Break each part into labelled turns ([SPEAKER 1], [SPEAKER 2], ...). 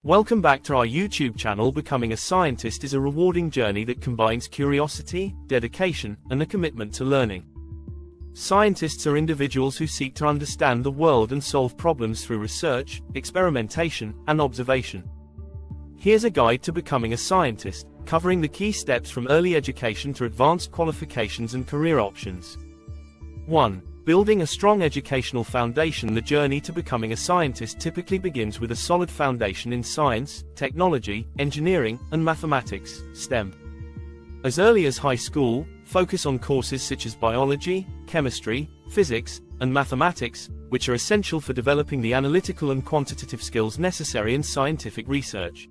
[SPEAKER 1] Welcome back to our YouTube channel. Becoming a scientist is a rewarding journey that combines curiosity, dedication, and a commitment to learning. Scientists are individuals who seek to understand the world and solve problems through research, experimentation, and observation. Here's a guide to becoming a scientist, covering the key steps from early education to advanced qualifications and career options. 1. Building a strong educational foundation. The journey to becoming a scientist typically begins with a solid foundation in science, technology, engineering, and mathematics, STEM. As early as high school, focus on courses such as biology, chemistry, physics, and mathematics, which are essential for developing the analytical and quantitative skills necessary in scientific research.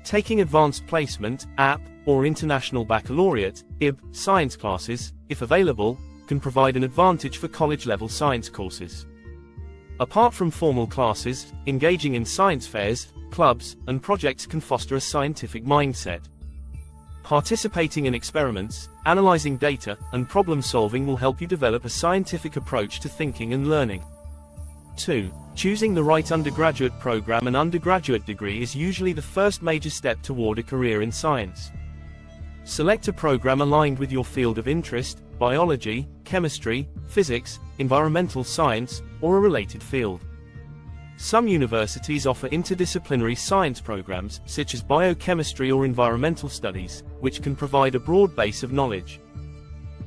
[SPEAKER 1] Taking advanced placement, AP, or International Baccalaureate, IB, science classes, if available, can provide an advantage for college-level science courses. Apart from formal classes, engaging in science fairs, clubs, and projects can foster a scientific mindset. Participating in experiments, analyzing data, and problem-solving will help you develop a scientific approach to thinking and learning. 2. Choosing the right undergraduate program. An undergraduate degree is usually the first major step toward a career in science. Select a program aligned with your field of interest, biology, chemistry, physics, environmental science, or a related field. Some universities offer interdisciplinary science programs, such as biochemistry or environmental studies, which can provide a broad base of knowledge.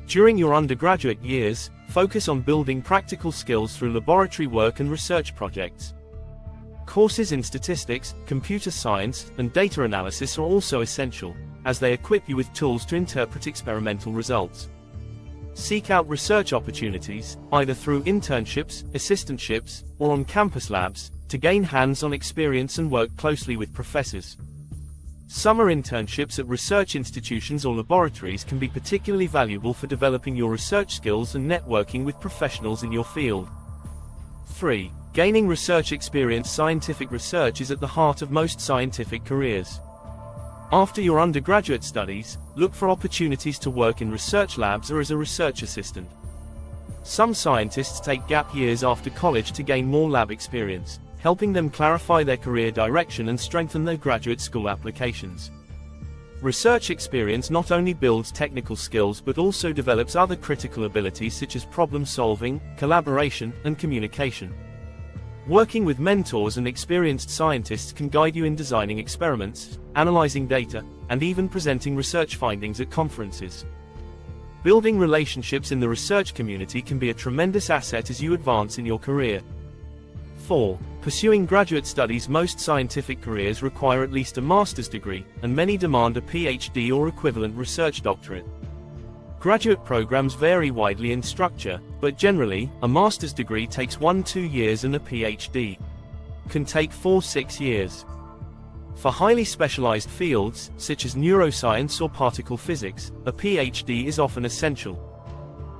[SPEAKER 1] During your undergraduate years, focus on building practical skills through laboratory work and research projects. Courses in statistics, computer science, and data analysis are also essential, as they equip you with tools to interpret experimental results. Seek out research opportunities, either through internships, assistantships, or on-campus labs, to gain hands-on experience and work closely with professors. Summer internships at research institutions or laboratories can be particularly valuable for developing your research skills and networking with professionals in your field. 3. Gaining research experience. Scientific research is at the heart of most scientific careers. After your undergraduate studies, look for opportunities to work in research labs or as a research assistant. Some scientists take gap years after college to gain more lab experience, helping them clarify their career direction and strengthen their graduate school applications. Research experience not only builds technical skills but also develops other critical abilities such as problem solving, collaboration, and communication. Working with mentors and experienced scientists can guide you in designing experiments, analyzing data, and even presenting research findings at conferences. Building relationships in the research community can be a tremendous asset as you advance in your career. 4. Pursuing graduate studies. Most scientific careers require at least a master's degree, and many demand a PhD or equivalent research doctorate. Graduate programs vary widely in structure, but generally, a master's degree takes 1-2 years and a PhD can take 4-6 years. For highly specialized fields, such as neuroscience or particle physics, a PhD is often essential.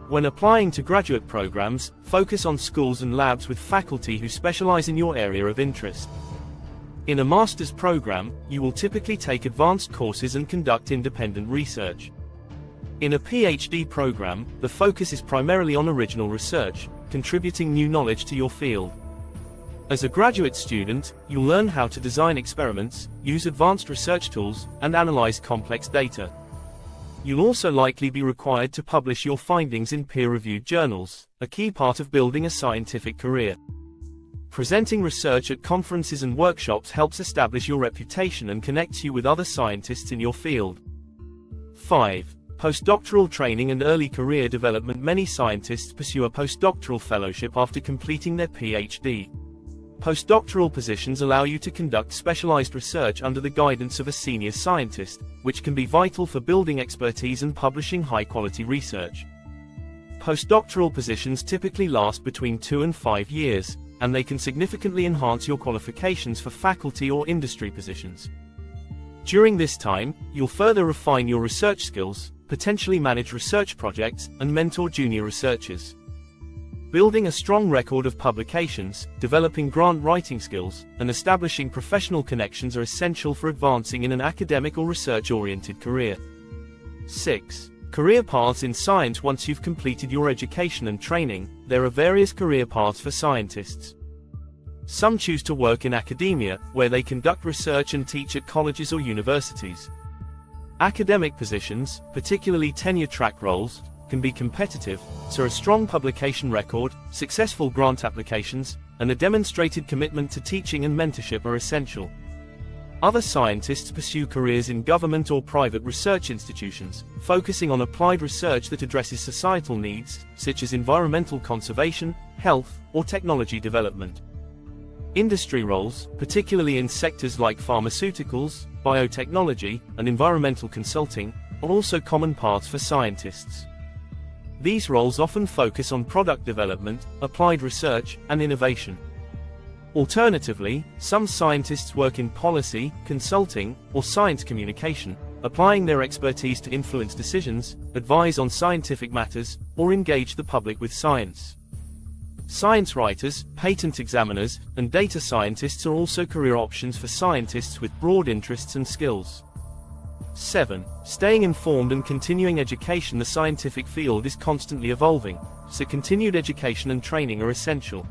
[SPEAKER 1] When applying to graduate programs, focus on schools and labs with faculty who specialize in your area of interest. In a master's program, you will typically take advanced courses and conduct independent research. In a PhD program, the focus is primarily on original research, contributing new knowledge to your field. As a graduate student, you'll learn how to design experiments, use advanced research tools, and analyze complex data. You'll also likely be required to publish your findings in peer-reviewed journals, a key part of building a scientific career. Presenting research at conferences and workshops helps establish your reputation and connects you with other scientists in your field. 5. Postdoctoral training and early career development. Many scientists pursue a postdoctoral fellowship after completing their PhD. Postdoctoral positions allow you to conduct specialized research under the guidance of a senior scientist, which can be vital for building expertise and publishing high-quality research. Postdoctoral positions typically last between 2 and 5 years, and they can significantly enhance your qualifications for faculty or industry positions. During this time, you'll further refine your research skills, potentially manage research projects, and mentor junior researchers. Building a strong record of publications, developing grant writing skills, and establishing professional connections are essential for advancing in an academic or research-oriented career. 6. Career paths in science. Once you've completed your education and training, there are various career paths for scientists. Some choose to work in academia, where they conduct research and teach at colleges or universities. Academic positions, particularly tenure-track roles, can be competitive, so a strong publication record, successful grant applications, and a demonstrated commitment to teaching and mentorship are essential. Other scientists pursue careers in government or private research institutions, focusing on applied research that addresses societal needs, such as environmental conservation, health, or technology development. Industry roles, particularly in sectors like pharmaceuticals, biotechnology, and environmental consulting, are also common paths for scientists. These roles often focus on product development, applied research, and innovation. Alternatively, some scientists work in policy, consulting, or science communication, applying their expertise to influence decisions, advise on scientific matters, or engage the public with science. Science writers, patent examiners, and data scientists are also career options for scientists with broad interests and skills. 7. Staying informed and continuing education. The scientific field is constantly evolving, so continued education and training are essential.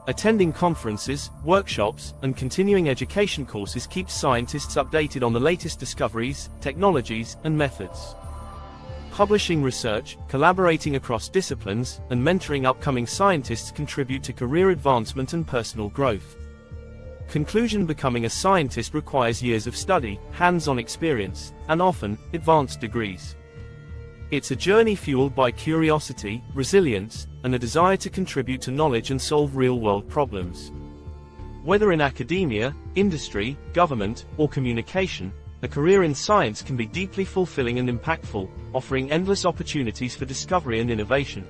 [SPEAKER 1] Attending conferences, workshops, and continuing education courses keeps scientists updated on the latest discoveries, technologies, and methods. Publishing research, collaborating across disciplines, and mentoring upcoming scientists contribute to career advancement and personal growth. Conclusion: becoming a scientist requires years of study, hands-on experience, and often, advanced degrees. It's a journey fueled by curiosity, resilience, and a desire to contribute to knowledge and solve real-world problems. Whether in academia, industry, government, or communication, a career in science can be deeply fulfilling and impactful, offering endless opportunities for discovery and innovation.